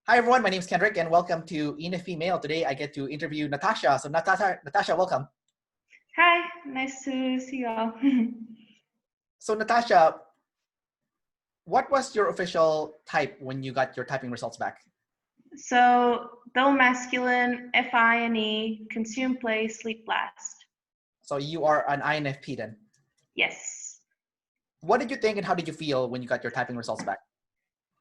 Hi everyone, my name is Kendrick and welcome to ENFP Mail. Today I get to interview Natacha. So Natacha, welcome. Hi, nice to see you all. So Natacha, what was your official type when you got your typing results back? So, though masculine, Fi-Ne, consume, play, sleep, blast. So you are an INFP then. Yes. What did you think and how did you feel when you got your typing results back?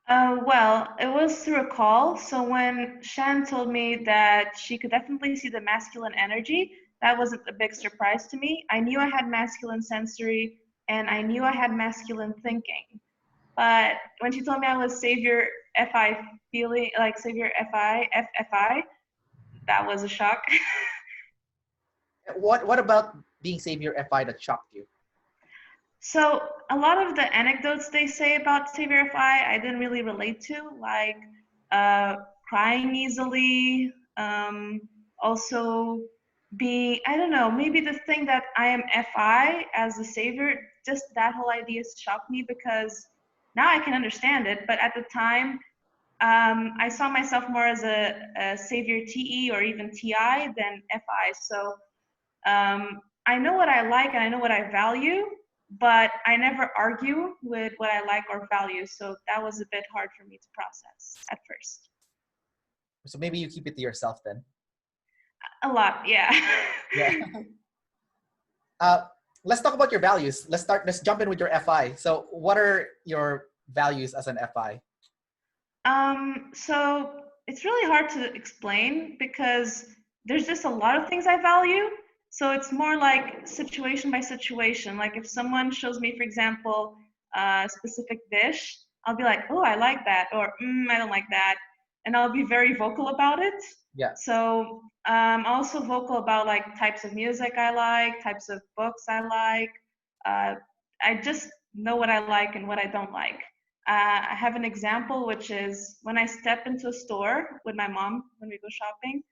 Well, it was through a call. So when Shan told me that she could definitely see the masculine energy, that wasn't a big surprise to me. I knew I had masculine sensory and I knew I had masculine thinking. But when she told me I was Savior Fi, feeling like Savior Fi, FFI, that was a shock. What about being Savior FI that shocked you? So a lot of the anecdotes they say about saviour I didn't really relate to, like crying easily, also being, I don't know, maybe the thing that I am FI as a savior, just that whole idea shocked me because now I can understand it, but at the time I saw myself more as a savior TE or even TI than FI. So I know what I like and I know what I value, but I never argue with what I like or value. So that was a bit hard for me to process at first. So maybe you keep it to yourself then. A lot, yeah. Yeah. Let's talk about your values. Let's jump in with your FI. So what are your values as an FI? So it's really hard to explain because there's just a lot of things I value. So it's more like situation by situation. Like if someone shows me, for example, a specific dish, I'll be like, oh, I like that, or I don't like that. And I'll be very vocal about it. Yeah. So also vocal about like types of music I like, types of books I like. I just know what I like and what I don't like. I have an example, which is when I step into a store with my mom when we go shopping,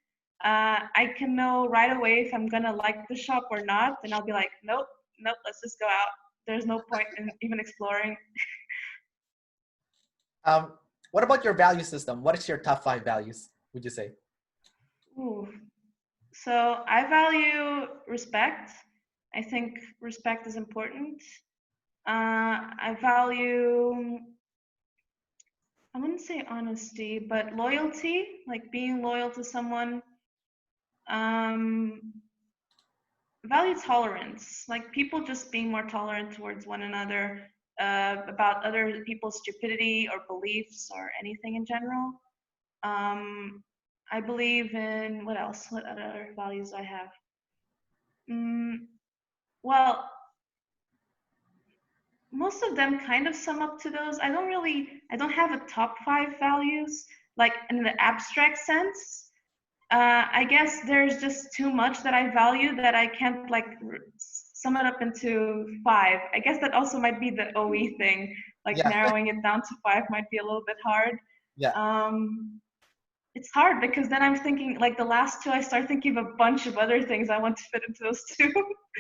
I can know right away if I'm gonna like the shop or not, and I'll be like, nope, let's just go out. There's no point in even exploring. What about your value system? What is your top 5 values, would you say? Ooh. So I value respect. I think respect is important. I value, I wouldn't say honesty, but loyalty, like being loyal to someone. Value tolerance, like people just being more tolerant towards one another, about other people's stupidity or beliefs or anything in general. I believe in, what else? What other values I have? Well, most of them kind of sum up to those. I don't have a top 5 values, like in the abstract sense. I guess there's just too much that I value that I can't like sum it up into 5. I guess that also might be the OE thing, like Yeah. narrowing it down to 5 might be a little bit hard. Yeah. It's hard because then I'm thinking like the last 2, I start thinking of a bunch of other things I want to fit into those 2.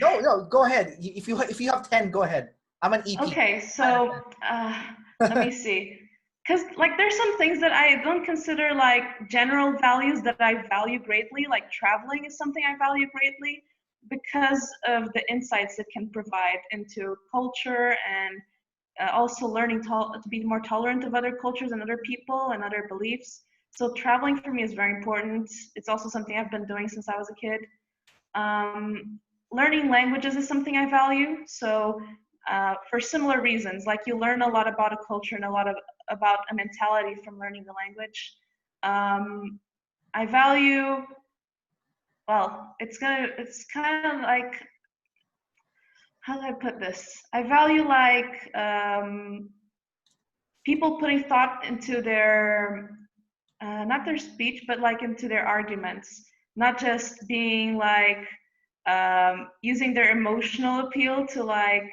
No, go ahead. If you have 10, go ahead. I'm an EP. Okay, so let me see. Because like there's some things that I don't consider like general values that I value greatly, like traveling is something I value greatly because of the insights it can provide into culture and also learning to be more tolerant of other cultures and other people and other beliefs. So traveling for me is very important. It's also something I've been doing since I was a kid. Learning languages is something I value. So for similar reasons, like you learn a lot about a culture and a lot about a mentality from learning the language. I value, well, it's kind of like, how do I put this? I value like people putting thought into their, not their speech, but like into their arguments, not just being like, using their emotional appeal to like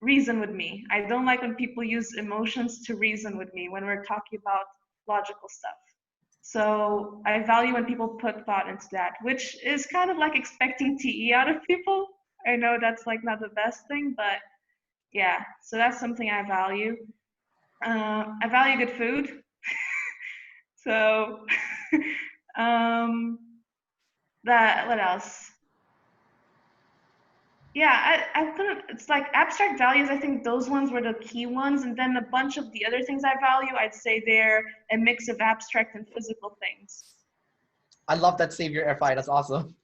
reason with me. I don't like when people use emotions to reason with me when we're talking about logical stuff. So I value when people put thought into that, which is kind of like expecting TE out of people. I know that's like not the best thing, but yeah, so that's something I value. I value good food. So, that, what else? Yeah, I couldn't, it's like abstract values, I think those ones were the key ones. And then a bunch of the other things I value, I'd say they're a mix of abstract and physical things. I love that Savior FI. That's awesome.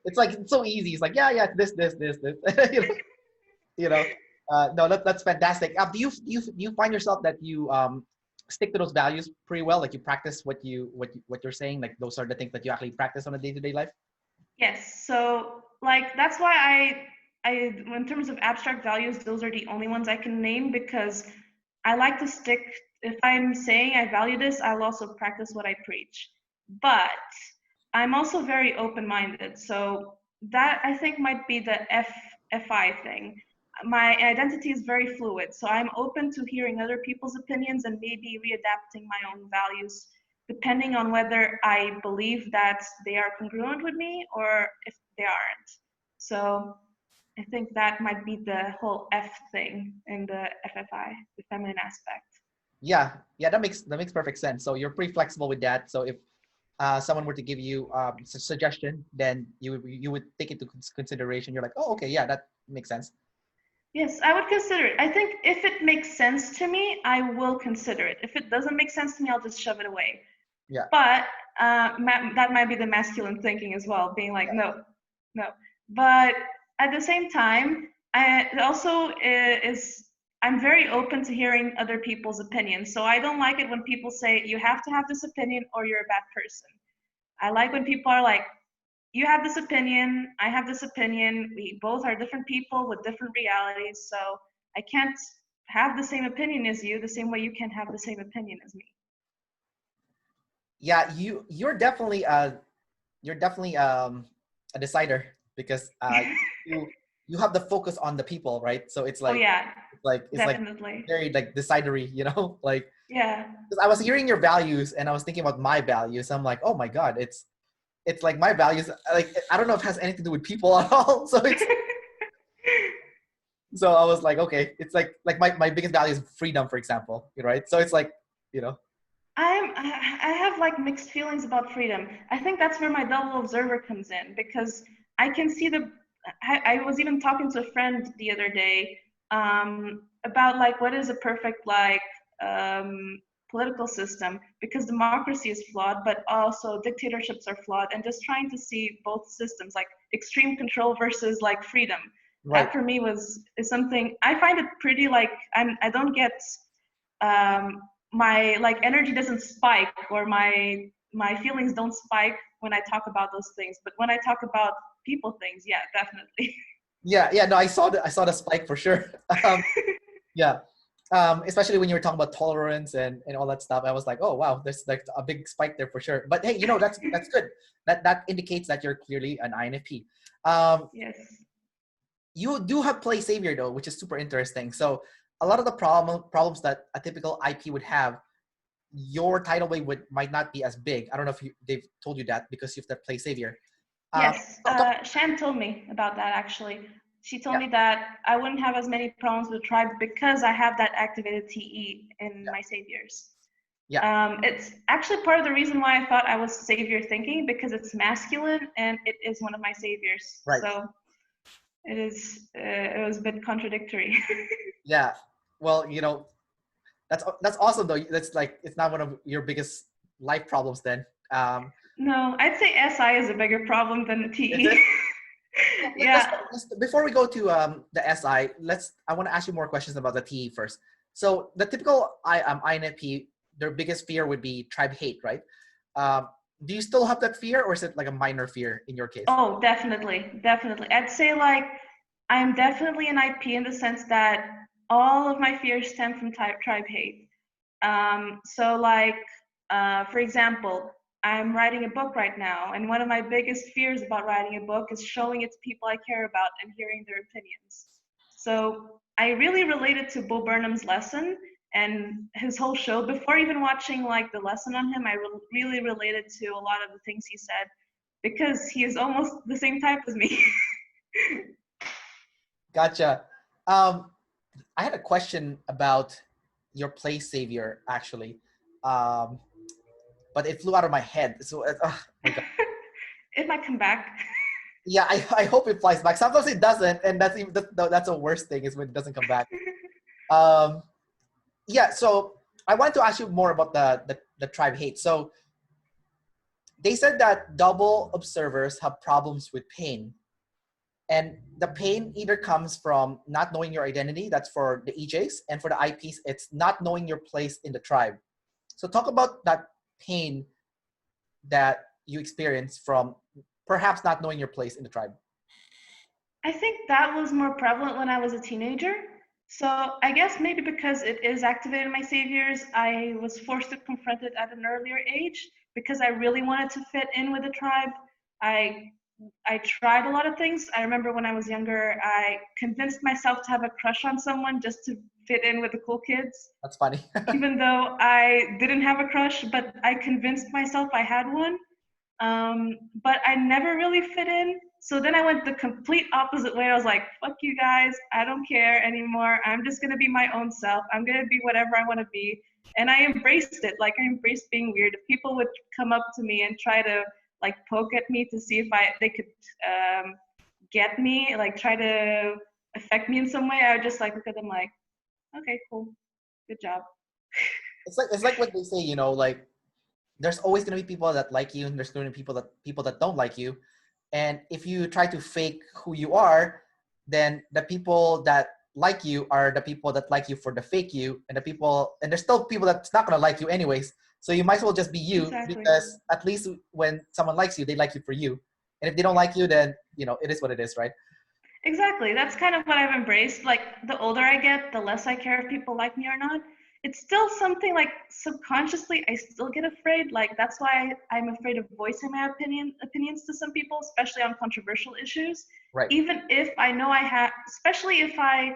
It's like, it's so easy. It's like, yeah, this. you know, you know, no, that's fantastic. Do you find yourself that you stick to those values pretty well? Like you practice what you're saying. Like those are the things that you actually practice on a day-to-day life. Yes, so like that's why in terms of abstract values, those are the only ones I can name because I like to stick, if I'm saying I value this, I'll also practice what I preach. But I'm also very open-minded, so that I think might be the FI thing. My identity is very fluid, so I'm open to hearing other people's opinions and maybe readapting my own values depending on whether I believe that they are congruent with me or if they aren't. So I think that might be the whole F thing in the FFI, the feminine aspect. Yeah, that makes perfect sense. So you're pretty flexible with that. So if someone were to give you suggestion, then you would take it to consideration. You're like, oh, okay, yeah, that makes sense. Yes, I would consider it. I think if it makes sense to me, I will consider it. If it doesn't make sense to me, I'll just shove it away. Yeah. But that might be the masculine thinking as well, being like, no, no. But at the same time, it also is, I'm very open to hearing other people's opinions. So I don't like it when people say, you have to have this opinion or you're a bad person. I like when people are like, you have this opinion, I have this opinion, we both are different people with different realities, so I can't have the same opinion as you the same way you can't have the same opinion as me. Yeah, you're definitely a decider because you have the focus on the people, right? So it's Oh like yeah, it's like definitely. very like decidery, like Yeah. because I was hearing your values and I was thinking about my values. I'm like, oh my god, it's like my values. Like I don't know if it has anything to do with people at all. So I was like, okay, it's like my biggest value is freedom, for example, right? So it's like, you know, I have like mixed feelings about freedom. I think that's where my double observer comes in because I can see I was even talking to a friend the other day about like what is a perfect like political system because democracy is flawed, but also dictatorships are flawed, and just trying to see both systems like extreme control versus like freedom. right? That for me is something I find it pretty like I don't get um, my like energy doesn't spike or my feelings don't spike when I talk about those things. But when I talk about people things, yeah, definitely. Yeah. No, I saw the spike for sure. Yeah. Especially when you were talking about tolerance and all that stuff, I was like, oh wow, there's like a big spike there for sure. But hey, that's good. That indicates that you're clearly an INFP. Yes. You do have play savior though, which is super interesting. So a lot of the problems that a typical IP would have, your tidal wave might not be as big. I don't know if they've told you that because you've that play savior. Um, Yes. talk, talk, Shan told me about that actually. She told yeah, me that I wouldn't have as many problems with tribes because I have that activated TE in yeah, my saviors. yeah, It's actually part of the reason why I thought I was savior thinking because it's masculine and it is one of my saviors. right. So it was a bit contradictory. Yeah. Well, that's awesome though. That's like it's not one of your biggest life problems then. No, I'd say SI is a bigger problem than the Is TE. it? Well, Yeah. before we go to the SI, I want to ask you more questions about the TE first. So the typical INFP, their biggest fear would be tribe hate, right? Um, do you still have that fear, or is it like a minor fear in your case? Oh, definitely, definitely. I'd say like I'm definitely an IP in the sense that all of my fears stem from tribe hate. So like, for example, I'm writing a book right now, and one of my biggest fears about writing a book is showing it to people I care about and hearing their opinions. So I really related to Bo Burnham's lesson and his whole show. Before even watching like the lesson on him, I really related to a lot of the things he said because he is almost the same type as me. Gotcha. I had a question about your play savior actually. Um, but it flew out of my head. So, oh my God. It might come back. Yeah, I hope it flies back. Sometimes it doesn't, and that's the worst thing is when it doesn't come back. Yeah, so I wanted to ask you more about the tribe hate. So they said that double observers have problems with pain. And the pain either comes from not knowing your identity, that's for the EJs, and for the IPs, it's not knowing your place in the tribe. So talk about that pain that you experience from perhaps not knowing your place in the tribe. I think that was more prevalent when I was a teenager. So I guess maybe because it is activated my saviors, I was forced to confront it at an earlier age because I really wanted to fit in with the tribe. I I tried a lot of things. I remember when I was younger, I convinced myself to have a crush on someone just to fit in with the cool kids. That's funny. Even though I didn't have a crush, but I convinced myself I had one. But I never really fit in. So then I went the complete opposite way. I was like, fuck you guys. I don't care anymore. I'm just going to be my own self. I'm going to be whatever I want to be. And I embraced it. Like, I embraced being weird. If people would come up to me and try to like poke at me to see if they could get me, like try to affect me in some way, I would just like look at them like, okay, cool. Good job. It's like what they say, you know, like there's always going to be people that like you and there's going to be people that don't like you. And if you try to fake who you are, then the people that like you are the people that like you for the fake you, and there's still people that's not going to like you anyways. So you might as well just be you. Exactly. Because at least when someone likes you, they like you for you. And if they don't like you, then, you know, it is what it is, right? Exactly. That's kind of what I've embraced. Like, the older I get, the less I care if people like me or not. It's still something like subconsciously I still get afraid. Like, that's why I'm afraid of voicing my opinions to some people, especially on controversial issues. Right. Even if I know I have, especially if I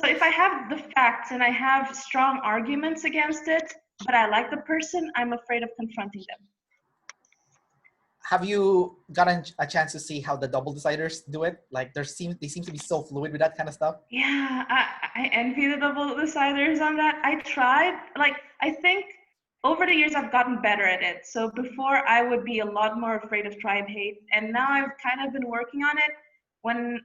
have the facts and I have strong arguments against it, but I like the person, I'm afraid of confronting them. Have you gotten a chance to see how the double deciders do it? Like they seem to be so fluid with that kind of stuff. Yeah, I envy the double deciders on that. I tried, like, I think over the years I've gotten better at it. So before I would be a lot more afraid of tribe hate, and now I've kind of been working on it. When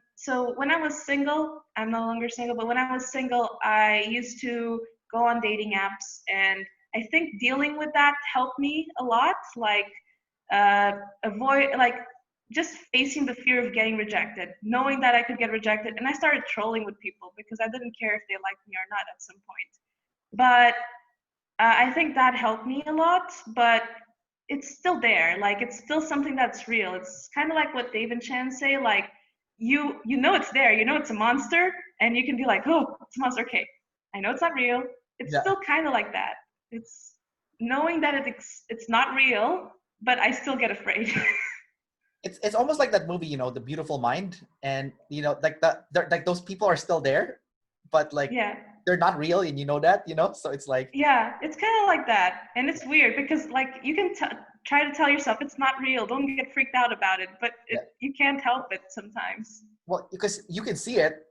I was single, I'm no longer single, but when I was single, I used to go on dating apps, and I think dealing with that helped me a lot. Like, avoid, like, just facing the fear of getting rejected, knowing that I could get rejected. And I started trolling with people because I didn't care if they liked me or not at some point. But I think that helped me a lot, but it's still there. Like, it's still something that's real. It's kind of like what Dave and Chan say, like, you know it's there, you know it's a monster, and you can be like, oh, it's a monster, okay. I know it's not real. It's still kind of like that. It's knowing that it's not real, but I still get afraid. It's almost like that movie, you know, The Beautiful Mind, and you know, like those people are still there, but like they're not real, and you know that, you know. So it's like it's kind of like that, and it's weird because like you can try to tell yourself it's not real, don't get freaked out about it, but you can't help it sometimes. Well, because you can see it,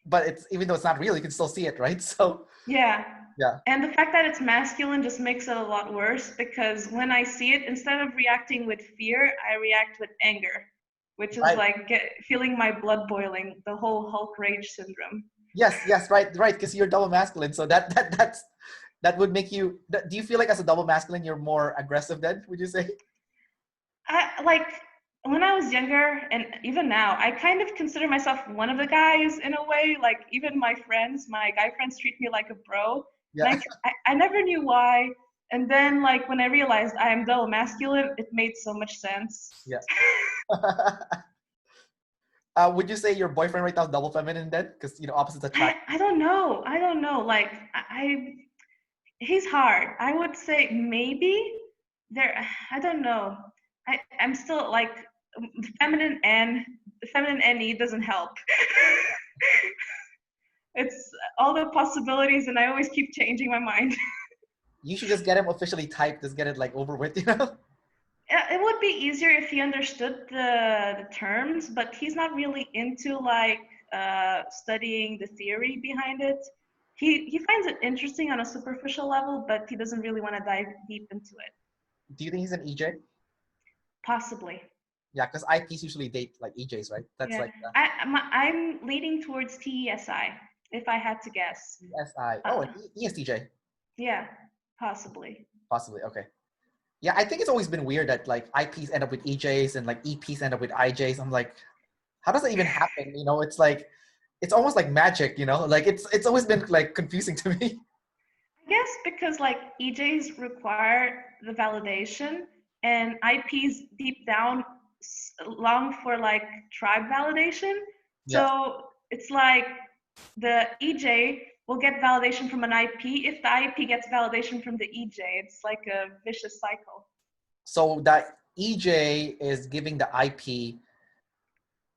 but it's even though it's not real, you can still see it, right? So yeah. And the fact that it's masculine just makes it a lot worse because when I see it, instead of reacting with fear, I react with anger, which is like feeling my blood boiling, the whole Hulk rage syndrome. Yes, right, because you're double masculine. So that would make you, do you feel like as a double masculine, you're more aggressive then, would you say? Like, when I was younger, and even now, I kind of consider myself one of the guys in a way. Like, even my guy friends treat me like a bro. Yeah. I never knew why. And then, like, when I realized I am double masculine, it made so much sense. Yeah. Would you say your boyfriend right now is double feminine then? Because, you know, opposites attract. I don't know. Like, he's hard. I would say maybe I don't know. I'm still like, the feminine NE doesn't help. It's all the possibilities, and I always keep changing my mind. You should just get him officially typed. Just get it like over with, you know? It would be easier if he understood the terms, but he's not really into like studying the theory behind it. He finds it interesting on a superficial level, but he doesn't really want to dive deep into it. Do you think he's an EJ? Possibly. Yeah, because IPs usually date like EJs, right? That's Yeah. like the I'm leaning towards TESI, if I had to guess. ESI. Oh, Uh, an ESTJ. yeah, possibly. Possibly. Okay. Yeah, I think it's always been weird that like IPs end up with EJs and like EPs end up with IJs. I'm like, how does that even happen? You know, it's like, it's almost like magic. You know, like it's always been like confusing to me. I guess because like EJs require the validation and IPs deep down long for like tribe validation. Yeah. So it's like the EJ will get validation from an IP if the IP gets validation from the EJ. It's like a vicious cycle. So that EJ is giving the IP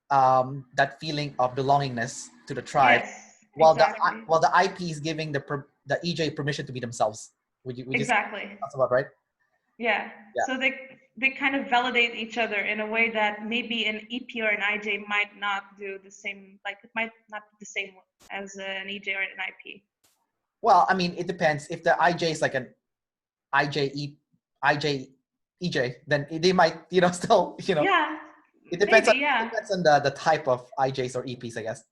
that feeling of belongingness to the tribe, Yes, while exactly. the IP is giving the EJ permission to be themselves. Would you say Exactly. that's about right? Yeah. Yeah. So they kind of validate each other in a way that maybe an EP or an IJ might not do the same, like it might not be the same as an EJ or an IP. Well, I mean, it depends. If the IJ is like an IJ EJ, then they might, you know, still, you know, Yeah, it maybe, yeah. depends on the type of IJs or EPs, I guess.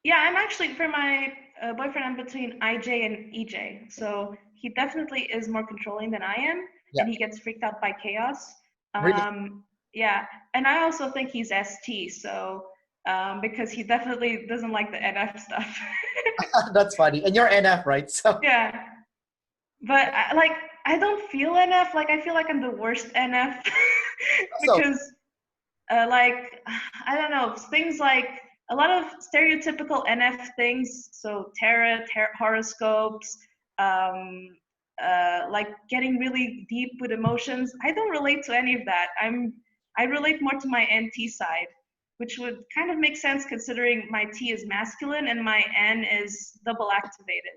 Yeah, I'm actually, for my boyfriend, I'm between IJ and EJ. So he definitely is more controlling than I am, Yeah. and he gets freaked out by chaos. Really? Yeah, and I also think he's ST, so because he definitely doesn't like the NF stuff. That's funny. And you're NF, right? So Yeah, but I don't feel NF. Like I feel like I'm the worst NF so because like I don't know things like a lot of stereotypical NF things. So tarot, horoscopes, um, like getting really deep with emotions. I don't relate to any of that. I relate more to my NT side, which would kind of make sense considering my T is masculine and my N is double activated.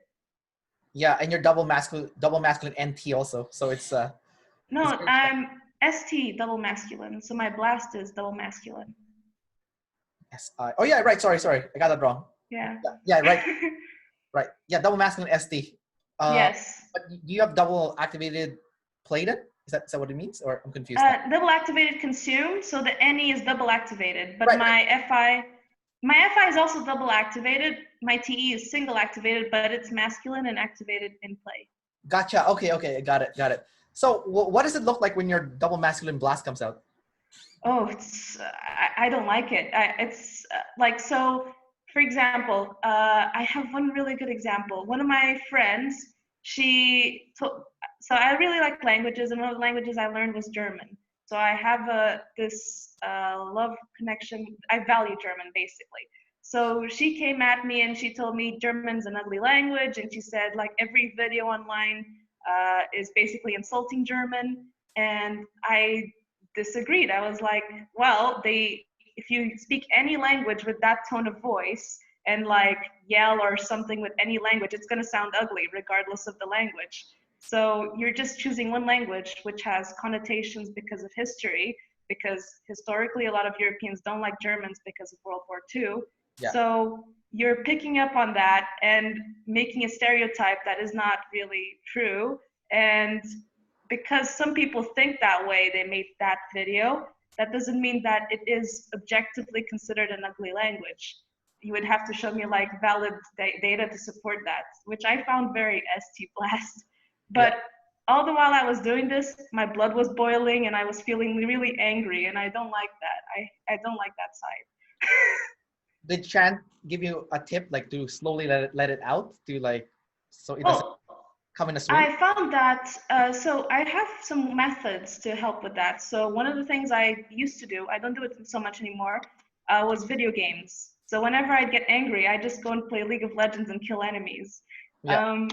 yeah, and you're double masculine NT also. So it's No, very I'm ST double masculine. So my blast is double masculine. SI. Oh yeah, right. Sorry. I got that wrong. Yeah. Yeah, right. Right. Yeah, double masculine ST. Yes. But do you have double activated Playdin? Is that what it means? Or I'm confused now. Double activated consume, so the NE is double activated, but Right. my FI is also double activated. My TE is single activated, but it's masculine and activated in play. Gotcha. Okay. Got it. So what does it look like when your double masculine blast comes out? Oh, I don't like it. It's like so. For example, I have one really good example. One of my friends, so I really like languages, and one of the languages I learned was German. So I have this love connection. I value German basically. So she came at me and she told me German's an ugly language, and she said like every video online is basically insulting German, and I disagreed. I was like, well, if you speak any language with that tone of voice and like yell or something with any language, it's going to sound ugly regardless of the language. So you're just choosing one language which has connotations because of history, because historically a lot of Europeans don't like Germans because of World War II. Yeah. So you're picking up on that and making a stereotype that is not really true. And because some people think that way, they made that video. That doesn't mean that it is objectively considered an ugly language. You would have to show me like valid data to support that, which I found very ST blast. Yeah. But all the while I was doing this, my blood was boiling and I was feeling really angry, and I don't like that. I don't like that side. Did Chan give you a tip like to slowly let it out to like so it doesn't Well, come in a swing? I found that, so I have some methods to help with that. So one of the things I used to do, I don't do it so much anymore, was video games. So whenever I'd get angry, I just go and play League of Legends and kill enemies. Yeah.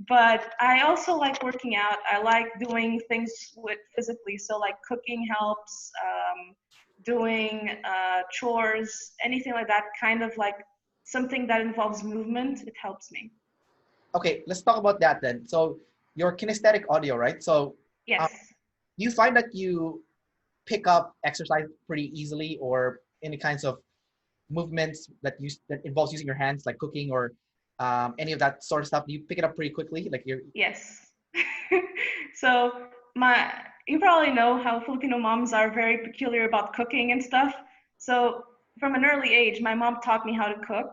But I also like working out. I like doing things with physically. So like cooking helps, doing chores, anything like that, kind of like something that involves movement, it helps me. Okay, let's talk about that then. So your kinesthetic audio, right? So Yes. do you find that you pick up exercise pretty easily, or any kinds of movements that involves using your hands, like cooking or any of that sort of stuff? Do you pick it up pretty quickly? Like you're Yes. So my you probably know how Filipino moms are very peculiar about cooking and stuff. So from an early age, my mom taught me how to cook,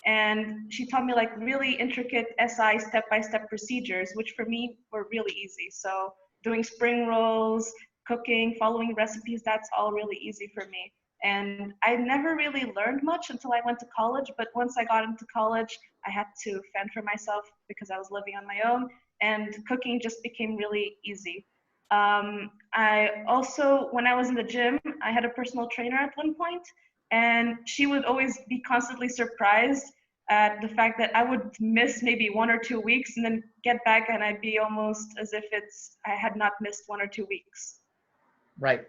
and she taught me like really intricate SI step-by-step procedures, which for me were really easy. So doing spring rolls, cooking, following recipes, that's all really easy for me. And I never really learned much until I went to college, but once I got into college, I had to fend for myself because I was living on my own, and cooking just became really easy. I also, when I was in the gym, I had a personal trainer at one point, and she would always be constantly surprised at the fact that I would miss maybe 1 or 2 weeks and then get back and I'd be almost as if I had not missed 1 or 2 weeks. Right.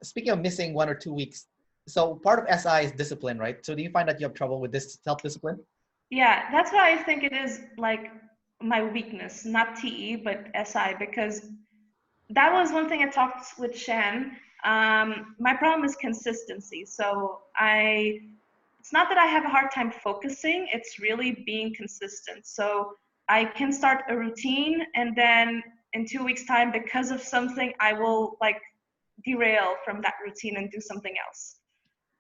Speaking of missing 1 or 2 weeks, so part of SI is discipline, right? So do you find that you have trouble with this self-discipline? Yeah, that's why I think it is like my weakness, not TE, but SI, because that was one thing I talked with Shan. My problem is consistency. So it's not that I have a hard time focusing, it's really being consistent. So I can start a routine and then in 2 weeks' time, because of something, I will like derail from that routine and do something else.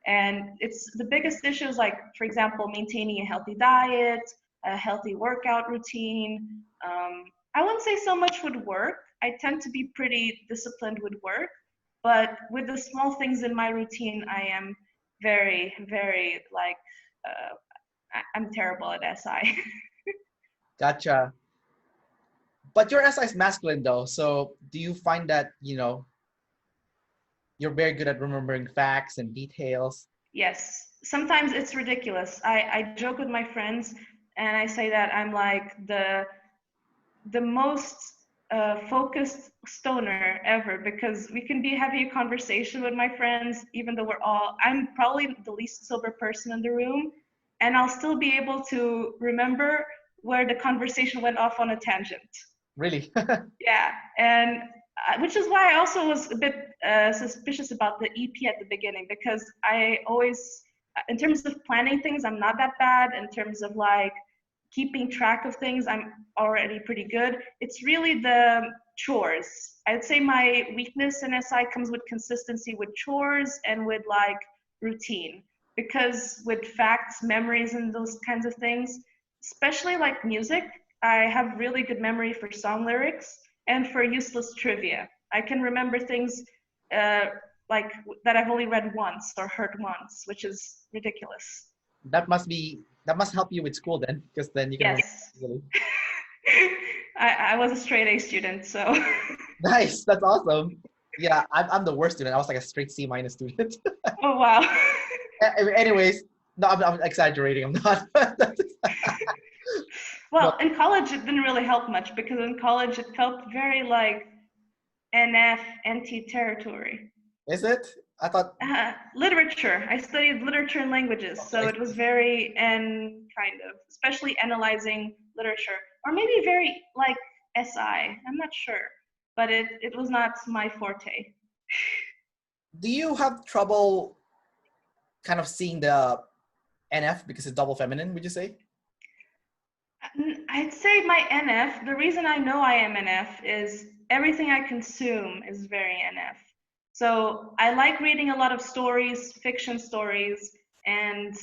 And it's the biggest issue is like, for example, maintaining a healthy diet, a healthy workout routine. I wouldn't say so much with work. I tend to be pretty disciplined with work, but with the small things in my routine, I am very, very like, I'm terrible at SI. Gotcha. But your SI is masculine though. So do you find that, you're very good at remembering facts and details? Yes, sometimes it's ridiculous. I joke with my friends and I say that I'm like the most focused stoner ever, because we can be having a conversation with my friends, even though I'm probably the least sober person in the room, and I'll still be able to remember where the conversation went off on a tangent. Really? Yeah, and which is why I also was a bit suspicious about the EP at the beginning, because I always, in terms of planning things, I'm not that bad. In terms of like keeping track of things, I'm already pretty good. It's really the chores. I'd say my weakness in SI comes with consistency with chores and with like routine. Because with facts, memories, and those kinds of things, especially like music, I have really good memory for song lyrics and for useless trivia. I can remember things uh, like that I've only read once or heard once, which is ridiculous. That must help you with school then, because then you can remember Yes. easily. I was a straight A student, so. Nice, that's awesome. Yeah, I'm the worst student. I was like a straight C- student. Oh, wow. Anyways, no, I'm exaggerating. I'm not. No, Well, in college, it didn't really help much because in college, it felt very like NF, NT territory. is it? I thought. Literature. I studied literature and languages, so Okay. it was very N kind of, especially analyzing literature, or maybe very like SI. I'm not sure, but it was not my forte. Do you have trouble kind of seeing the NF because it's double feminine? Would you say? I'd say my NF. The reason I know I am NF is everything I consume is very NF. So I like reading a lot of stories, fiction stories, and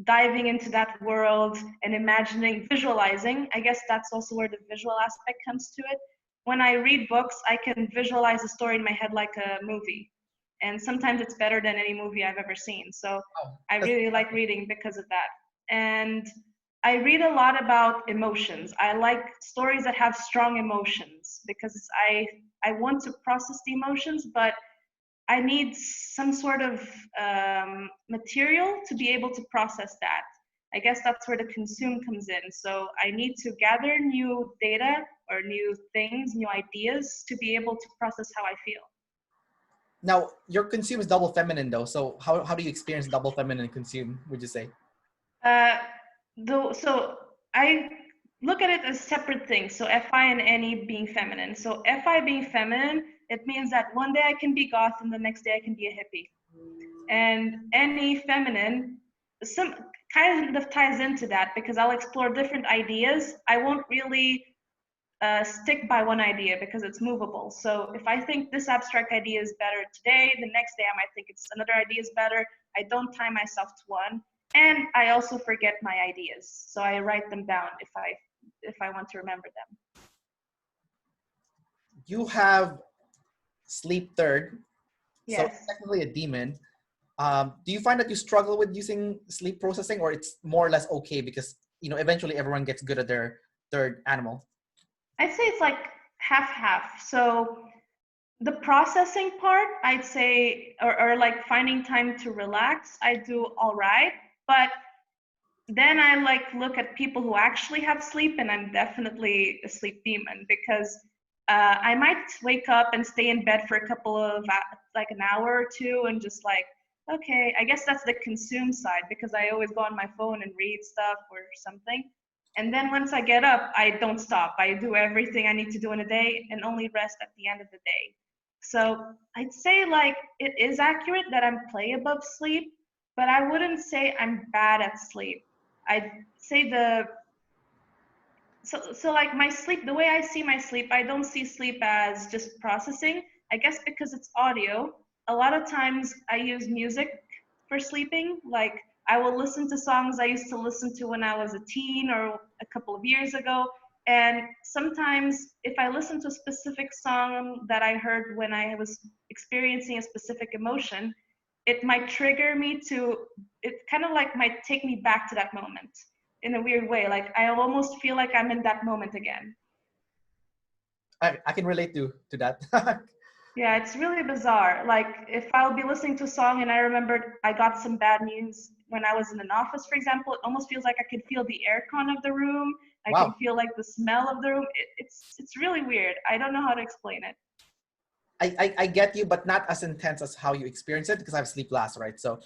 diving into that world and imagining, visualizing. I guess that's also where the visual aspect comes to it. When I read books, I can visualize a story in my head like a movie. And sometimes it's better than any movie I've ever seen. So Oh, I really like reading because of that. And I read a lot about emotions. I like stories that have strong emotions because I want to process the emotions, but I need some sort of material to be able to process that. I guess that's where the consume comes in. So I need to gather new data or new things, new ideas to be able to process how I feel. now your consume is double feminine though. So how do you experience double feminine consume? Would you say? Uh, so I look at it as separate things. So Fi and Ne being feminine. So Fi being feminine, it means that one day I can be goth and the next day I can be a hippie. And Ne feminine, some kind of ties into that because I'll explore different ideas. I won't really stick by one idea because it's movable. So if I think this abstract idea is better today, the next day I might think it's another idea is better. I don't tie myself to one, and I also forget my ideas. So I write them down if I want to remember them. You have sleep third, so Yes. it's technically a demon. Do you find that you struggle with using sleep processing, or it's more or less okay because eventually everyone gets good at their third animal? I'd say it's like half-half. So the processing part, I'd say, or like finding time to relax, I do all right. But then I like look at people who actually have sleep, and I'm definitely a sleep demon because I might wake up and stay in bed for a couple of like an hour or two and just like, okay, I guess that's the consume side because I always go on my phone and read stuff or something. And then once I get up, I don't stop. I do everything I need to do in a day and only rest at the end of the day. So I'd say like it is accurate that I'm play above sleep, but I wouldn't say I'm bad at sleep. I'd say so like my sleep, the way I see my sleep, I don't see sleep as just processing. I guess because it's audio, a lot of times I use music for sleeping. Like I will listen to songs I used to listen to when I was a teen or a couple of years ago. And sometimes if I listen to a specific song that I heard when I was experiencing a specific emotion, it might trigger me to, it kind of like might take me back to that moment in a weird way. Like I almost feel like I'm in that moment again. I can relate to that. Yeah, it's really bizarre. Like if I'll be listening to a song and I remembered I got some bad news when I was in an office, for example, it almost feels like I could feel the aircon of the room. I can Wow. feel like the smell of the room. It's really weird. I don't know how to explain it. I get you, but not as intense as how you experience it because I have sleep last, right? So,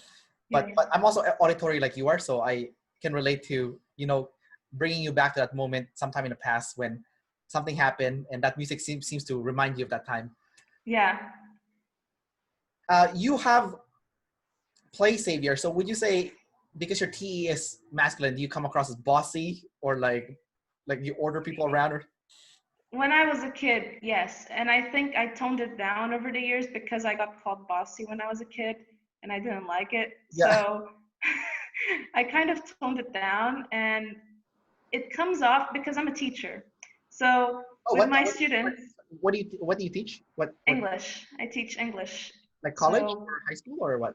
Yeah. but I'm also auditory like you are, so I can relate to bringing you back to that moment sometime in the past when something happened, and that music seems to remind you of that time. Yeah. You have play savior. So would you say because your TE is masculine, do you come across as bossy or like you order people around? Or When I was a kid, yes. And I think I toned it down over the years because I got called bossy when I was a kid and I didn't like it. yeah. So I kind of toned it down, and it comes off because I'm a teacher. So Oh, with my students, what do you teach? What English, I teach English. like college So, or high school or what?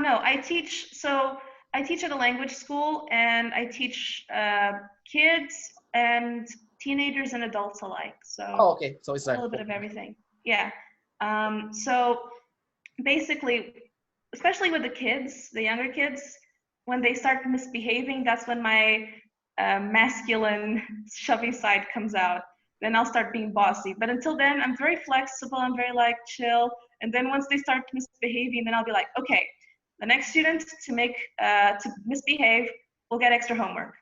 no, I teach at a language school, and I teach kids and teenagers and adults alike. So Oh, okay. So it's a like little bit of everything. Yeah. So basically, especially with the kids, the younger kids, when they start misbehaving, that's when my masculine, shovey side comes out. Then I'll start being bossy. But until then, I'm very flexible. I'm very like chill. And then once they start misbehaving, then I'll be like, okay, the next student to misbehave will get extra homework.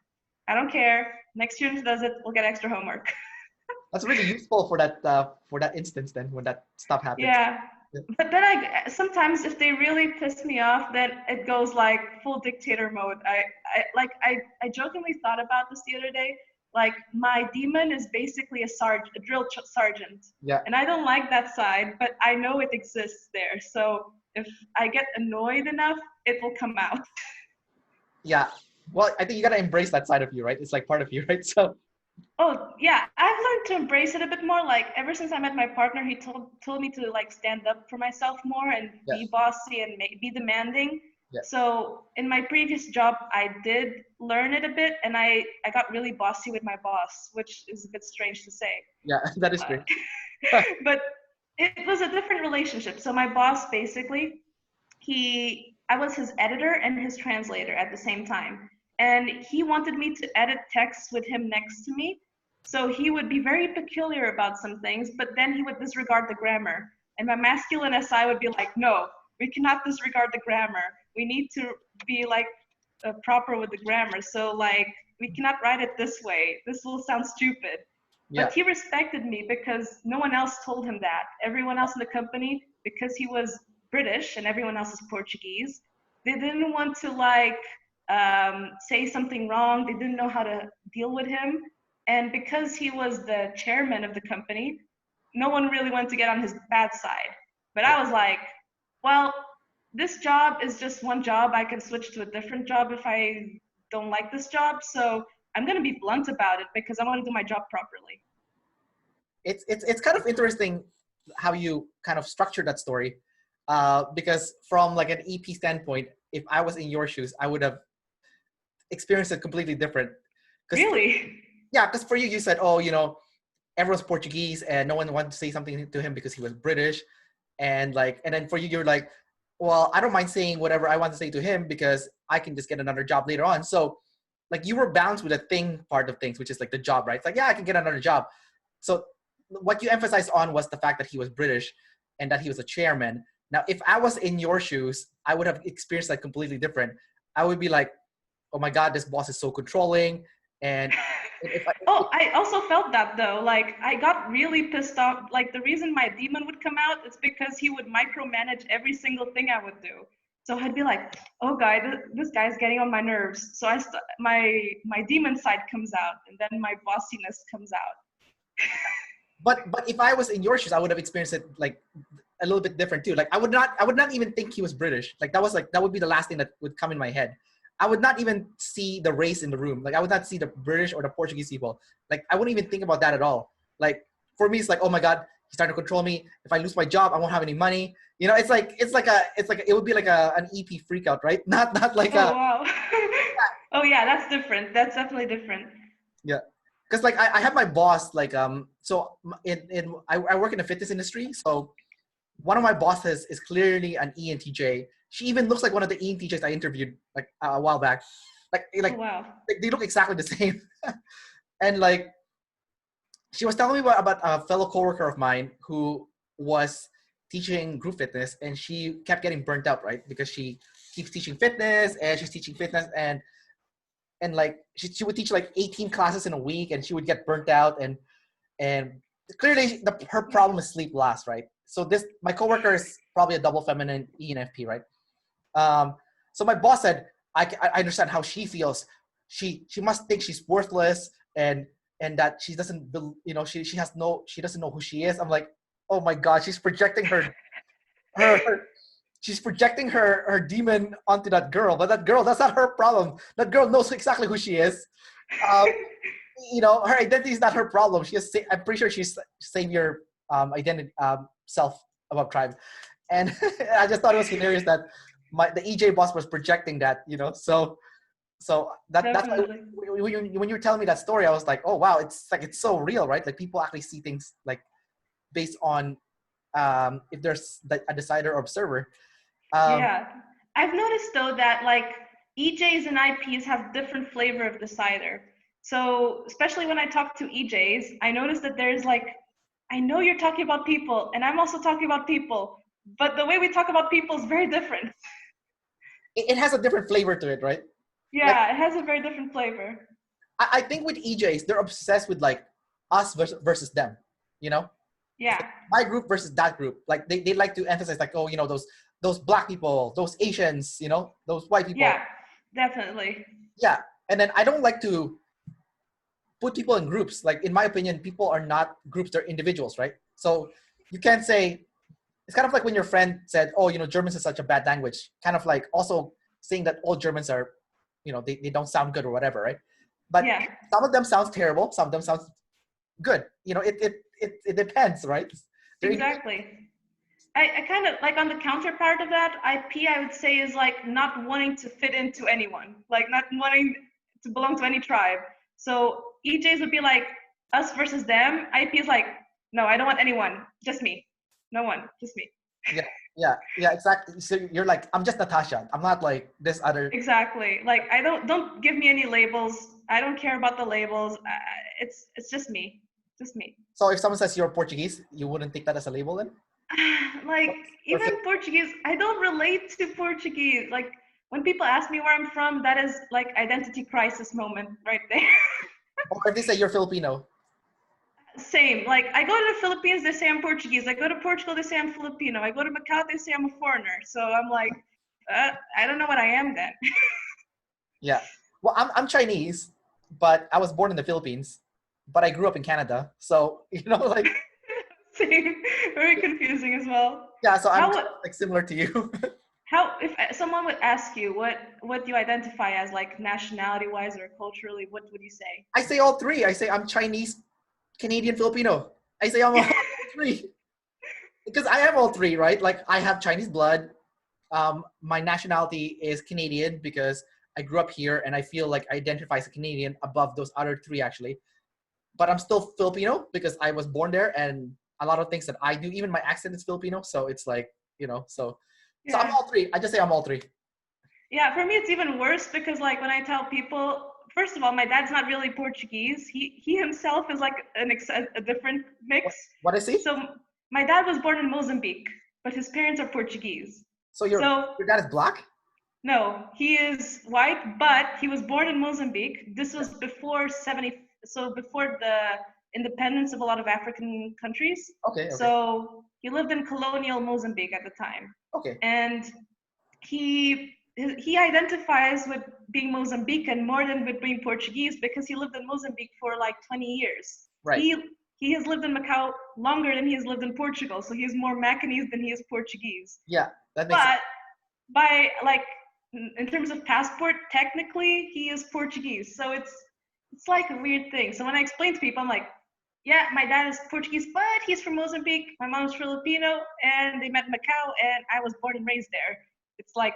I don't care. Next student does it, will get extra homework. that's really useful for that instance then when that stuff happens. Yeah. Yeah. But then sometimes if they really piss me off, then it goes like full dictator mode. I jokingly thought about this the other day. Like my demon is basically a drill sergeant, Yeah. and I don't like that side, but I know it exists there. So if I get annoyed enough, it will come out. Yeah. Well, I think you gotta embrace that side of you, right? It's like part of you, right? So Oh yeah, I've learned to embrace it a bit more. Like ever since I met my partner, he told me to like stand up for myself more and yeah, be bossy and be demanding. yeah, So in my previous job, I did learn it a bit, and I got really bossy with my boss, which is a bit strange to say. yeah. That is Uh, true. but it was a different relationship. So my boss basically, I was his editor and his translator at the same time. And he wanted me to edit texts with him next to me. So he would be very peculiar about some things, but then he would disregard the grammar. And my masculine SI would be like, no, we cannot disregard the grammar. We need to be like proper with the grammar. So like, we cannot write it this way. This will sound stupid. Yeah, But he respected me because no one else told him that. Everyone else in the company, because he was British and everyone else is Portuguese, they didn't want to like say something wrong. They didn't know how to deal with him. And because he was the chairman of the company, no one really wanted to get on his bad side. But I was like, well, this job is just one job. I can switch to a different job if I don't like this job. So I'm going to be blunt about it because I want to do my job properly. It's kind of interesting how you kind of structured that story, because from like an EP standpoint, if I was in your shoes, I would have experienced it completely different. Really? Yeah, because for you, you said, oh, you know, everyone's Portuguese and no one wanted to say something to him because he was British, and like, and then for you, you're like, well, I don't mind saying whatever I want to say to him because I can just get another job later on. So, like, you were balanced with the thing part of things, which is like the job, right? It's like, yeah, I can get another job. So what you emphasized on was the fact that he was British and that he was a chairman. Now, if I was in your shoes, I would have experienced that completely different. I would be like, oh my God, this boss is so controlling. And Oh, I also felt that though. Like, I got really pissed off. Like, the reason my demon would come out is because he would micromanage every single thing I would do. So I'd be like, oh, this guy's getting on my nerves. So my demon side comes out, and then my bossiness comes out. but if I was in your shoes, I would have experienced it like a little bit different too. Like I would not even think he was British. Like that would be the last thing that would come in my head. I would not even see the race in the room. Like I would not see the British or the Portuguese people. Like I wouldn't even think about that at all. Like for me, it's like, oh my God, he's trying to control me. If I lose my job, I won't have any money. You know, it would be like an EP freak out, right? Not like oh, wow. Oh yeah, that's different. That's definitely different. Yeah. Because like I have my boss like so I work in the fitness industry, so one of my bosses is clearly an ENTJ. She even looks like one of the ENTJs I interviewed like a while back. Oh, wow. They look exactly the same. And like she was telling me about a fellow coworker of mine who was teaching group fitness, and she kept getting burnt out, right? Because she keeps teaching fitness and she's teaching fitness, and like she would teach like 18 classes in a week, and she would get burnt out, and clearly her problem is sleep loss, right? So this my coworker is probably a double feminine ENFP, right? So my boss said, I understand how she feels. She must think she's worthless, and that she doesn't, you know, she doesn't know who she is. I'm like, oh my God, she's projecting her she's projecting her demon onto that girl, but that girl, that's not her problem. That girl knows exactly who she is. You know, her identity is not her problem. I'm pretty sure she's savior identity self above tribe, and I just thought it was hilarious that the EJ boss was projecting that, you know. So that's why when you were telling me that story, I was like, oh wow, it's so real, right? Like people actually see things like based on if there's a decider or observer. Yeah. I've noticed though that like EJs and IPs have different flavor of decider. So especially when I talk to EJs, I notice that there's like, I know you're talking about people and I'm also talking about people, but the way we talk about people is very different. It has a different flavor to it, right? Yeah, like, it has a very different flavor. I think with EJs, they're obsessed with like us versus them, you know? Yeah. Like my group versus that group. Like they like to emphasize like, oh, you know, those black people, those Asians, you know, those white people. Yeah, definitely. Yeah. And then I don't like to put people in groups. Like in my opinion, people are not groups, they're individuals, right? So you can't say, it's kind of like when your friend said, oh, you know, Germans is such a bad language. Kind of like also saying that all Germans are, you know, they don't sound good or whatever, right? But yeah, some of them sounds terrible, some of them sounds good. You know, it depends, right? Exactly. I kind of like on the counterpart of that, IP I would say is like not wanting to fit into anyone, like not wanting to belong to any tribe. So EJs would be like us versus them. IP is like, no, I don't want anyone, just me. No one, just me. Yeah, exactly. So you're like, I'm just Natacha. I'm not like this other. Exactly. Like I don't give me any labels. I don't care about the labels. It's just me. Just me. So if someone says you're Portuguese, you wouldn't take that as a label then? Like even Portuguese, I don't relate to Portuguese. Like when people ask me where I'm from, that is like identity crisis moment right there. Or if they say you're Filipino. Same. Like I go to the Philippines, they say I'm Portuguese. I go to Portugal, they say I'm Filipino. I go to Macau, they say I'm a foreigner. So I'm like, I don't know what I am then. Yeah. Well, I'm Chinese, but I was born in the Philippines. but I grew up in Canada. So, like, Same. Very confusing as well. yeah, so I'm How would like similar to you. how if someone would ask you what do you identify as, like nationality wise or culturally, what would you say? I say all three. I say I'm Chinese, Canadian, Filipino. I say I'm all three because I am all three, right? Like I have Chinese blood. My nationality is Canadian because I grew up here and I feel like I identify as a Canadian above those other three actually. But I'm still Filipino because I was born there and a lot of things that I do, even my accent is Filipino. So it's like, so I'm Yeah. all three. I just say I'm all three. Yeah, for me it's even worse because like when I tell people, first of all, my dad's not really Portuguese. He himself is like a different mix. What I see? So my dad was born in Mozambique, but his parents are Portuguese. So your So your dad is black? no, he is white, but he was born in Mozambique. This was before 70, so before the independence of a lot of African countries. Okay, okay, So he lived in colonial Mozambique at the time. okay. And he identifies with being Mozambican more than with being Portuguese because he lived in Mozambique for like 20 years. Right. He has lived in Macau longer than he has lived in Portugal, so he is more Macanese than he is Portuguese. Yeah, that makes sense. But by like in terms of passport, technically he is Portuguese. So it's like a weird thing. So when I explain to people, I'm like, yeah, my dad is Portuguese, but he's from Mozambique. My mom's Filipino, and they met in Macau, and I was born and raised there. It's like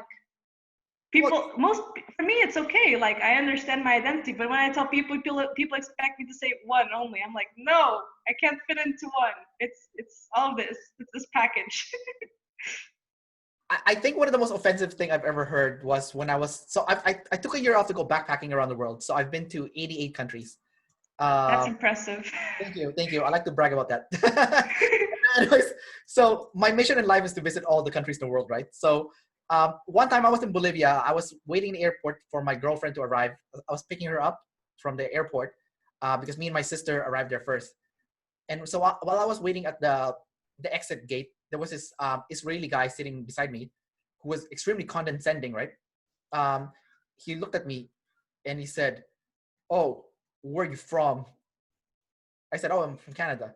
for me it's okay. Like I understand my identity, but when I tell people expect me to say one only. I'm like, no, I can't fit into one. It's all this. It's this package. I think one of the most offensive thing I've ever heard was when I took a year off to go backpacking around the world. So I've been to 88 countries. That's Uh, impressive. thank you. I like to brag about that. Anyways, so my mission in life is to visit all the countries in the world, right? So one time I was in Bolivia. I was waiting in the airport for my girlfriend to arrive. I was picking her up from the airport because me and my sister arrived there first. And so while I was waiting at the exit gate, there was this Israeli guy sitting beside me who was extremely condescending, right? He looked at me and he said, "Oh, where are you from?" I said, "Oh, I'm from Canada."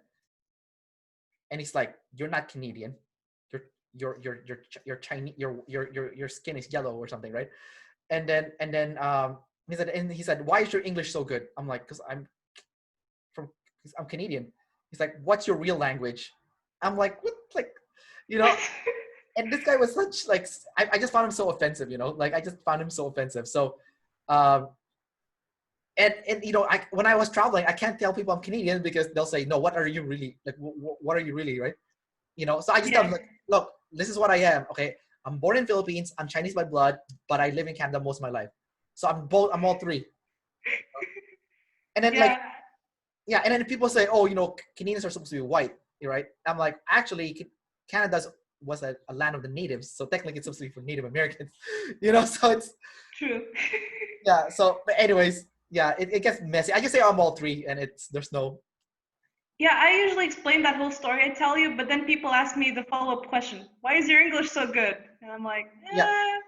And he's like, "You're not Canadian. You're Chinese. Your skin is yellow or something, right?" And then he said, "Why is your English so good?" I'm like, "Cause from I'm Canadian." He's like, "What's your real language?" I'm like, "What?" Like, you know. And this guy was such like I just found him so offensive, like I just found him so offensive. So, um, and when I was traveling, I can't tell people I'm Canadian because they'll say, "No, what are you really? Like, what are you really, right?" So I just tell them like, "Look, this is what I am. Okay, I'm born in Philippines. I'm Chinese by blood, but I live in Canada most of my life. So I'm both. I'm all three." And then like, Yeah. yeah, and then people say, "Oh, Canadians are supposed to be white, right?" I'm like, actually, Canada was a land of the natives, so technically it's supposed to be for Native Americans, So it's True. yeah. So, but anyways, yeah, it gets messy. I just say I'm all three, and there's no. Yeah, I usually explain that whole story I tell you, but then people ask me the follow-up question, why is your English so good? And I'm like, Yeah,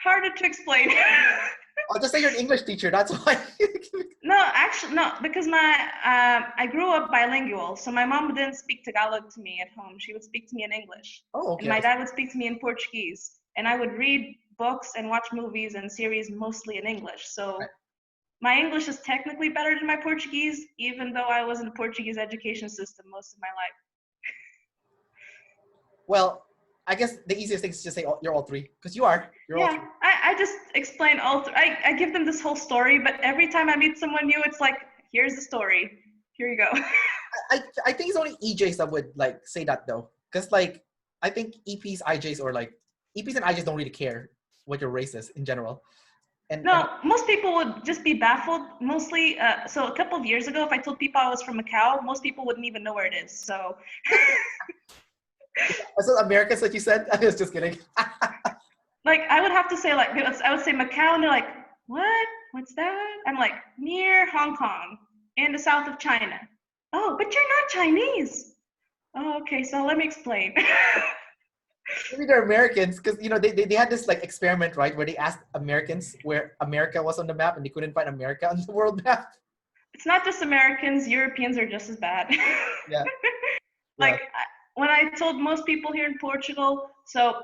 harder to explain. I'll just say you're an English teacher. That's why. No, actually, no, because I grew up bilingual, so my mom didn't speak Tagalog to me at home. She would speak to me in English, Oh, and okay. my dad would speak to me in Portuguese, and I would read books and watch movies and series mostly in English. Right. So my English is technically better than my Portuguese, even though I was in the Portuguese education system most of my life. Well, I guess the easiest thing is to just say you're all three because you're all Yeah, three. I just explain I give them this whole story, but every time I meet someone new, it's like, here's the story. Here you go. I think it's only EJs that would like say that though, because like I think EPs, IJs, or like EPs and IJs don't really care what your race is in general. And No, most people would just be baffled. Mostly, so a couple of years ago, if I told people I was from Macau, most people wouldn't even know where it is. So, so Americans, like you said, I was just kidding. like, I would have to say, like, I would say Macau, and they're like, what? What's that? I'm like, near Hong Kong, in the south of China. Oh, but you're not Chinese. Oh, okay, so let me explain. Maybe they're Americans because they had this like experiment, right, where they asked Americans where America was on the map and they couldn't find America on the world map. it's not just Americans, Europeans are just as bad. Yeah. Yeah. Like when I told most people here in Portugal, so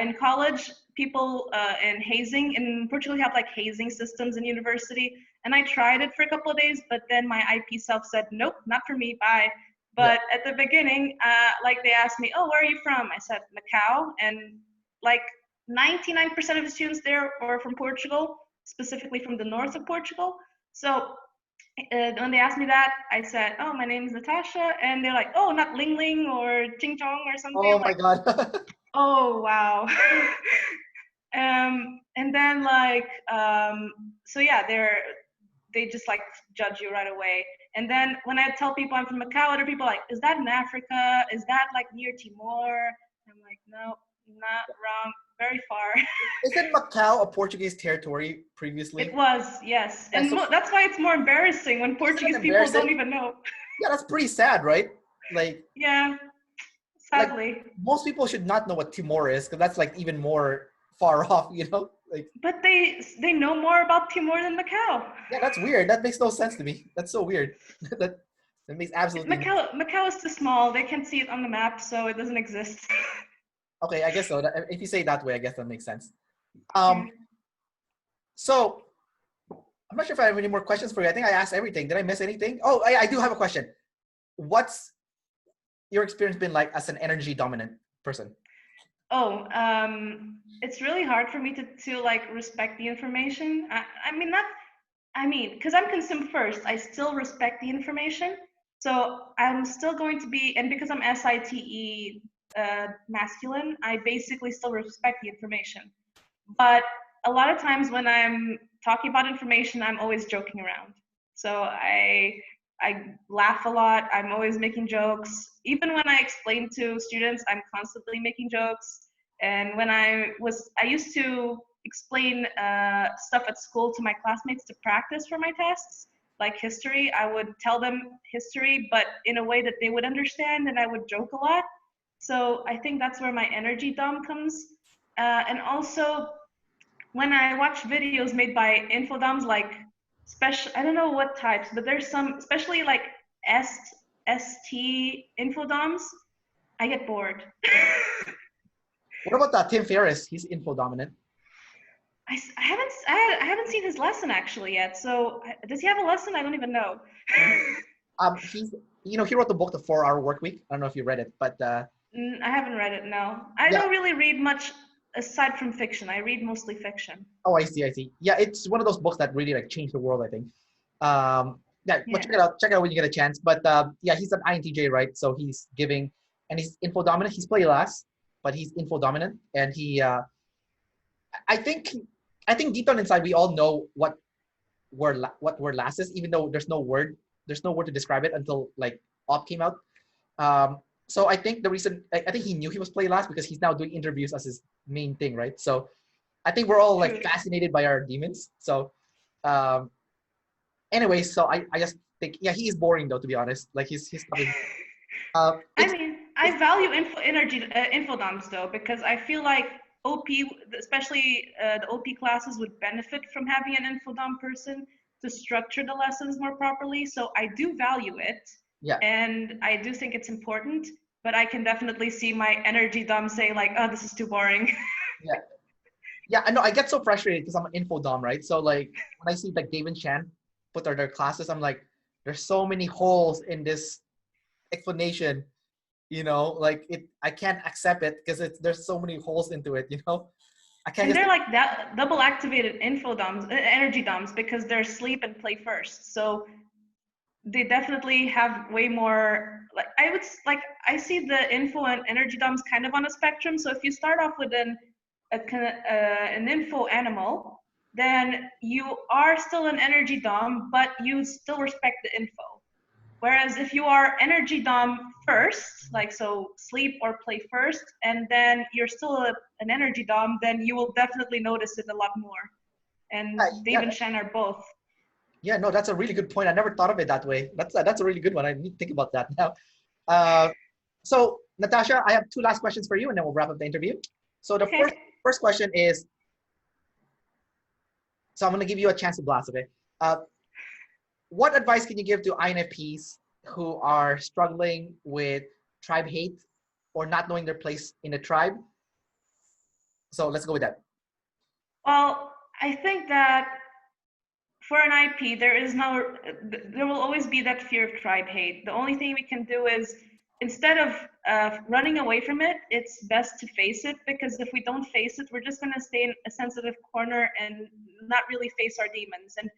in college, people in hazing, in Portugal you have like hazing systems in university, and I tried it for a couple of days, but then my IP self said, nope, not for me, bye. Yeah. But at the beginning, like they asked me, oh, where are you from? I said, Macau, and like 99% of the students there were from Portugal, specifically from the north of Portugal. So when they asked me that, I said, "Oh, my name is Natacha," and they're like, "Oh, not Ling Ling or Ching Chong or something." Oh I'm my like, God. "Oh, wow." And then like, so yeah, they just like judge you right away. And then when I tell people I'm from Macau, other people are like, "Is that in Africa? Is that like near Timor?" I'm like, "No, not wrong, very far." Isn't Macau a Portuguese territory It previously? was, yes, Yeah, and so that's why it's more embarrassing when isn't it Portuguese people don't embarrassing? even know. Yeah, that's pretty sad, right? Like, Yeah, like sadly. most people should not know what Timor is because that's like even more far off, you know? Like, But they know more about Timor than Macau. yeah, that's weird. That makes no sense to me. That's so weird. that that makes absolutely no sense. Macau is too small. They can't see it on the map, so it doesn't exist. Okay, I guess so. If you say it that way, I guess that makes sense. Yeah. So I'm not sure if I have any more questions for you. I think I asked everything. Did I miss anything? Oh, I do have a question. What's your experience been like as an energy dominant person? Oh, it's really hard for me to like respect the information. I mean not. I mean, because I'm consumed first, I still respect the information. So I'm still going to be, and because I'm SITE masculine, I basically still respect the information. But a lot of times when I'm talking about information, I'm always joking around. So I laugh a lot. I'm always making jokes. Even when I explain to students, I'm constantly making jokes. And when I used to explain stuff at school to my classmates to practice for my tests, like history. I would tell them history, but in a way that they would understand, and I would joke a lot. So I think that's where my energy dom comes. And also when I watch videos made by infodoms, like special, I don't know what types, but there's some, especially like ST infodoms, I get bored. What about that Tim Ferriss? He's info dominant. I haven't seen his lesson actually yet. So does he have a lesson? I don't even know. He's he wrote the book The 4 Hour Work Week. I don't know if you read it, but I haven't read it. No, I yeah. don't really read much aside from fiction. I read mostly fiction. Oh, I see, I see. Yeah, it's one of those books that really like changed the world, I think. Yeah, well, Yeah. check it out. Check it out when you get a chance. But yeah, he's an INTJ, right? So he's giving, and he's info dominant. He's play last, but he's info dominant, and he. I think, I think deep down inside, we all know what word last is, even though there's no word to describe it until like op came out. So I think the reason I think he knew he was play last because he's now doing interviews as his main thing, right? So I think we're all True. like fascinated by our demons. So, um, anyway, so I just think, yeah, he is boring though, to be honest. Like his stuff is. I It's mean, I value infodoms though, because I feel like OP, especially the OP classes, would benefit from having an infodom person to structure the lessons more properly. So I do value it, yeah, and I do think it's important. But I can definitely see my energy dom saying like, "Oh, this is too boring." yeah, yeah. I know. I get so frustrated because I'm an info dom, right? So like when I see like Dave and Chan put their classes, I'm like, there's so many holes in this explanation. Like I can't accept it because there's so many holes into it. I can't And just. they're like that double activated infodoms, energy doms, because they're sleep and play first. So they definitely have way more, like I see the info and energy doms kind of on a spectrum. So if you start off with an info animal, then you are still an energy dom, but you still respect the info. Whereas if you are energy dom first, like so sleep or play first, and then you're still an energy dom, then you will definitely notice it a lot more. And Dave Yeah, and Shen are both. yeah, no, that's a really good point. I never thought of it that way. That's a really good one. I need to think about that now. Uh, so Natasha, I have two last questions for you, and then we'll wrap up the interview. So the Okay. first question is, so I'm going to give you a chance to blast, okay? what advice can you give to INFPs who are struggling with tribe hate or not knowing their place in the tribe? So let's go with that. Well, I think that for an IP, there will always be that fear of tribe hate. The only thing we can do is, instead of running away from it, it's best to face it, because if we don't face it, we're just going to stay in a sensitive corner and not really face our demons. And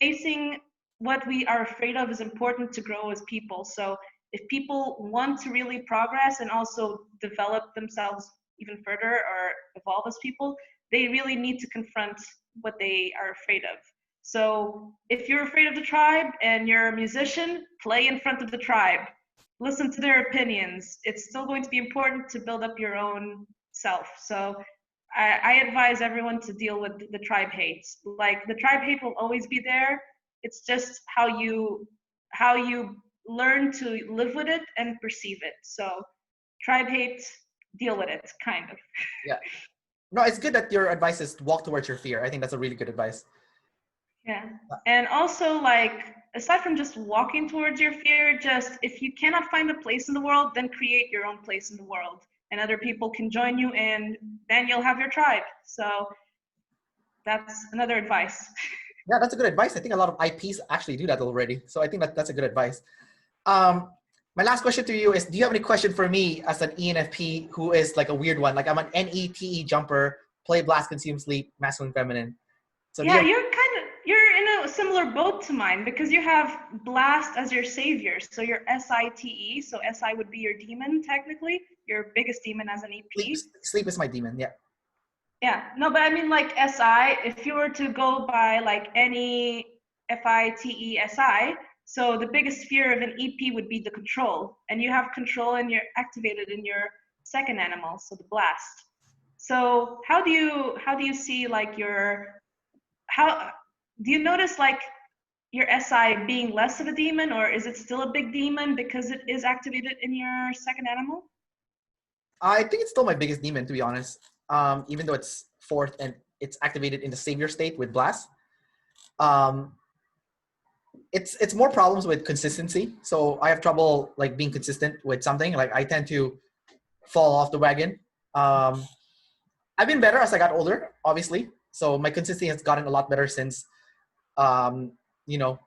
facing what we are afraid of is important to grow as people. So if people want to really progress and also develop themselves even further or evolve as people, they really need to confront what they are afraid of. So if you're afraid of the tribe and you're a musician, play in front of the tribe. Listen to their opinions. It's still going to be important to build up your own self. So I advise everyone to deal with the tribe hate. Like, the tribe hate will always be there. It's just how you learn to live with it and perceive it. So tribe hate, deal with it, kind of. Yeah. No, it's good that your advice is walk towards your fear. I think that's a really good advice. Yeah. And also, like, aside from just walking towards your fear, just if you cannot find a place in the world, then create your own place in the world. And other people can join you, and then you'll have your tribe. So that's another advice. Yeah, that's a good advice. I think a lot of IPs actually do that already. So I think that's a good advice. My last question to you is, do you have any question for me as an ENFP who is like a weird one? Like, I'm an NETE jumper, play, blast, consume, sleep, masculine, feminine. So Yeah, you're in a similar boat to mine, because you have blast as your savior. So you're SITE. So SI would be your demon, technically, your biggest demon as an EP. Sleep is my demon. Yeah. Yeah, no, but I mean, like, SI, if you were to go by like any FITESI, so the biggest fear of an EP would be the control. And you have control, and you're activated in your second animal, so the blast. So how do you see, like, how do you notice, like, your SI being less of a demon, or is it still a big demon because it is activated in your second animal? I think it's still my biggest demon, to be honest. Even though it's fourth and it's activated in the savior state with blast. It's more problems with consistency. So I have trouble like being consistent with something. Like, I tend to fall off the wagon. I've been better as I got older, obviously. So my consistency has gotten a lot better since, you know,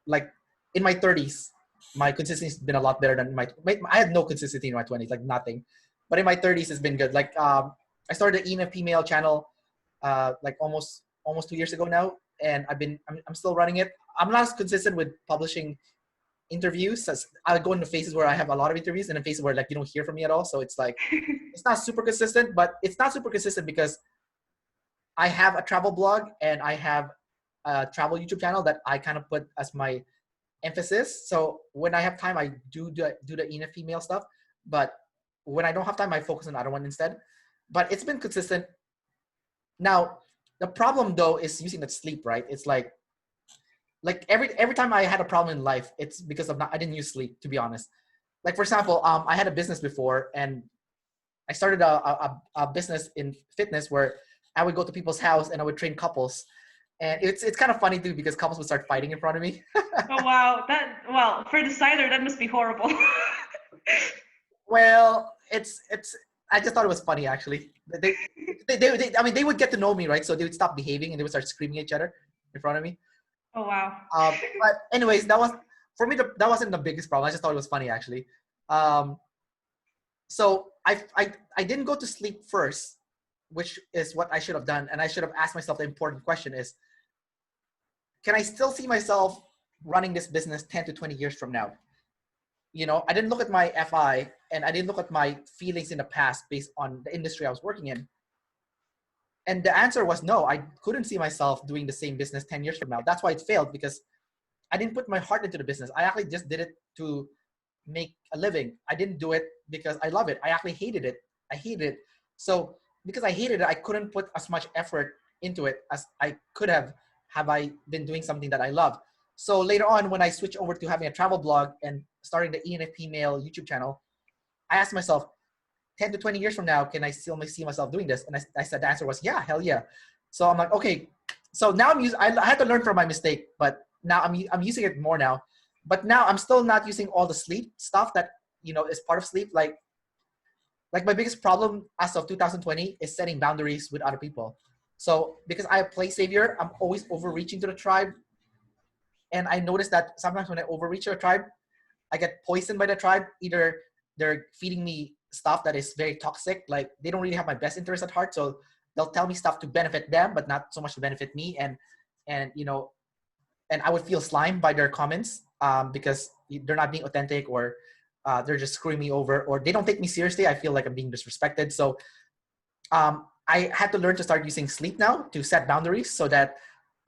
like in my 30s, my consistency has been a lot better than I had no consistency in my 20s, like nothing. But in my 30s, it's been good. Like, I started an ENFP mail channel like almost 2 years ago now, and I'm still running it. I'm not as consistent with publishing interviews, as I go into phases where I have a lot of interviews and in phases where, like, you don't hear from me at all. So it's like, it's not super consistent, but it's not super consistent because I have a travel blog and I have a travel YouTube channel that I kind of put as my emphasis. So when I have time, I do the ENFP mail stuff, but when I don't have time, I focus on the other one instead. But it's been consistent. Now, the problem though is using that sleep, right? It's like every time I had a problem in life, it's because I didn't use sleep, to be honest. Like, for example, I had a business before, and I started a business in fitness where I would go to people's house and I would train couples. And it's kind of funny too, because couples would start fighting in front of me. Oh, wow. Well, for the decider, that must be horrible. Well, I just thought it was funny, actually. I mean, they would get to know me, right? So they would stop behaving and they would start screaming at each other in front of me. Oh, wow. But anyways, for me, that wasn't the biggest problem. I just thought it was funny, actually. So I didn't go to sleep first, which is what I should have done. And I should have asked myself the important question is, can I still see myself running this business 10 to 20 years from now? You know, I didn't look at my FI and I didn't look at my feelings in the past based on the industry I was working in. And the answer was no, I couldn't see myself doing the same business 10 years from now. That's why it failed, because I didn't put my heart into the business. I actually just did it to make a living. I didn't do it because I love it. I actually hated it. I hated it. So because I hated it, I couldn't put as much effort into it as I could have I been doing something that I love. So later on, when I switched over to having a travel blog and starting the ENFP Mail YouTube channel, I asked myself, 10 to 20 years from now, can I still see myself doing this? And I said the answer was, yeah, hell yeah. So I'm like, okay. So now I had to learn from my mistake, but now I'm using it more now, but now I'm still not using all the sleep stuff that, is part of sleep. Like my biggest problem as of 2020 is setting boundaries with other people. So because I play savior, I'm always overreaching to the tribe. And I noticed that sometimes when I overreach to a tribe, I get poisoned by the tribe. Either they're feeding me stuff that is very toxic, like they don't really have my best interest at heart. So they'll tell me stuff to benefit them, but not so much to benefit me. And I would feel slimed by their comments because they're not being authentic, or they're just screwing me over, or they don't take me seriously. I feel like I'm being disrespected. So I had to learn to start using sleep now to set boundaries so that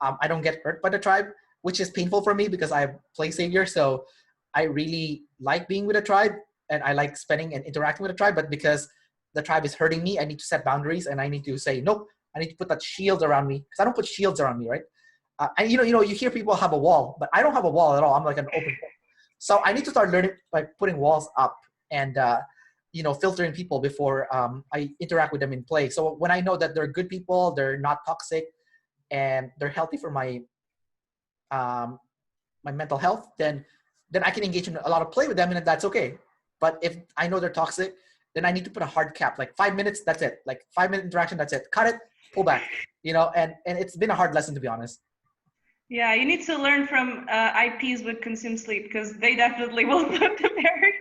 I don't get hurt by the tribe, which is painful for me because I play savior. So I really like being with a tribe and I like spending and interacting with a tribe, but because the tribe is hurting me, I need to set boundaries and I need to say, nope, I need to put that shield around me, because I don't put shields around me, right? And you hear people have a wall, but I don't have a wall at all. I'm like an open book. So I need to start learning by putting walls up and, filtering people before I interact with them in play. So when I know that they're good people, they're not toxic, and they're healthy for my my mental health, then I can engage in a lot of play with them, and that's okay. But if I know they're toxic, then I need to put a hard cap, like 5 minutes, that's it. Like 5-minute interaction, that's it. Cut it, pull back, and it's been a hard lesson, to be honest. Yeah, you need to learn from IPs with consume sleep, because they definitely will put the barriers.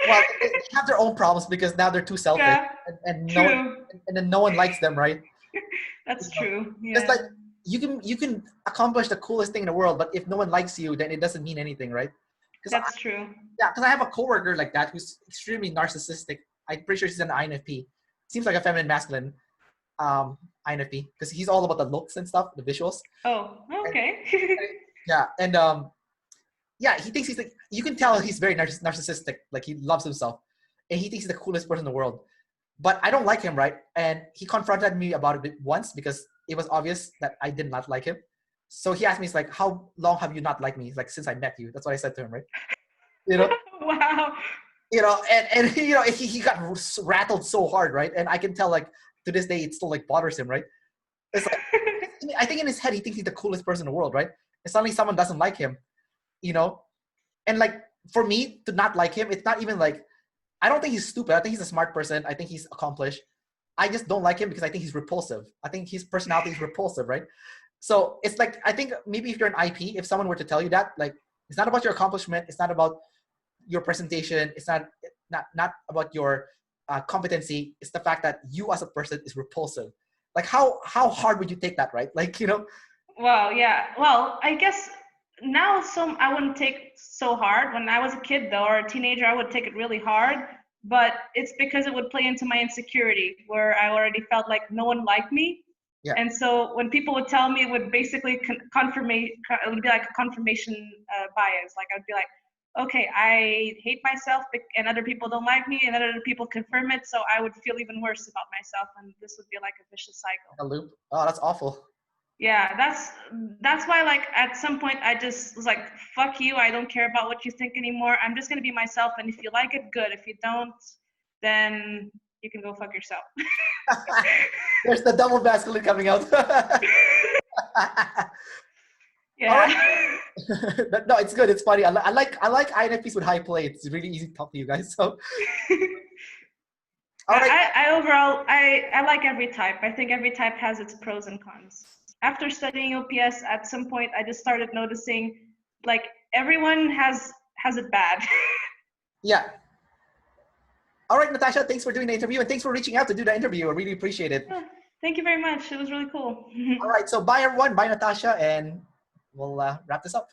Well, they have their own problems because now they're too selfish, Yeah, and true. then no one likes them, right? That's true. It's Yeah. like you can accomplish the coolest thing in the world, but if no one likes you, then it doesn't mean anything, right? That's true. Yeah, because I have a coworker like that who's extremely narcissistic. I'm pretty sure he's an INFP. Seems like a feminine masculine INFP, because he's all about the looks and stuff, the visuals. Oh, okay. Yeah, and yeah, he thinks he's like, you can tell he's very narcissistic. Like he loves himself, and he thinks he's the coolest person in the world. But I don't like him, right? And he confronted me about it once because it was obvious that I did not like him. So he asked me, he's like, how long have you not liked me? He's like, since I met you. That's what I said to him, right? Wow. And he got rattled so hard, right? And I can tell, like, to this day, it still like bothers him, right? It's like, I think in his head, he thinks he's the coolest person in the world, right? And suddenly someone doesn't like him, And like, for me to not like him, it's not even like, I don't think he's stupid. I think he's a smart person. I think he's accomplished. I just don't like him because I think he's repulsive. I think his personality is repulsive, right? So it's like, I think maybe if you're an IP, if someone were to tell you that, like, it's not about your accomplishment. It's not about your presentation. It's not about your competency. It's the fact that you as a person is repulsive. Like, how hard would you take that, right? Like, Well, yeah. Well, I guess now I wouldn't take so hard. When I was a kid, though, or a teenager, I would take it really hard. But it's because it would play into my insecurity, where I already felt like no one liked me. Yeah. And so when people would tell me, it would basically it would be like a confirmation bias. Like I'd be like, okay, I hate myself, and other people don't like me, and other people confirm it. So I would feel even worse about myself, and this would be like a vicious cycle. A loop. Oh, that's awful. Yeah, that's why, like, at some point I just was like, fuck you, I don't care about what you think anymore. I'm just gonna be myself, and if you like it, good. If you don't, then you can go fuck yourself. There's the double masculine coming out. Yeah. Right. No, it's good. It's funny. I like INFPs with high play. It's really easy to talk to you guys. So. All right. I like every type. I think every type has its pros and cons. After studying OPS, at some point, I just started noticing, like, everyone has it bad. Yeah. All right, Natacha, thanks for doing the interview, and thanks for reaching out to do the interview. I really appreciate it. Yeah, thank you very much. It was really cool. All right, so bye, everyone. Bye, Natacha, and we'll wrap this up.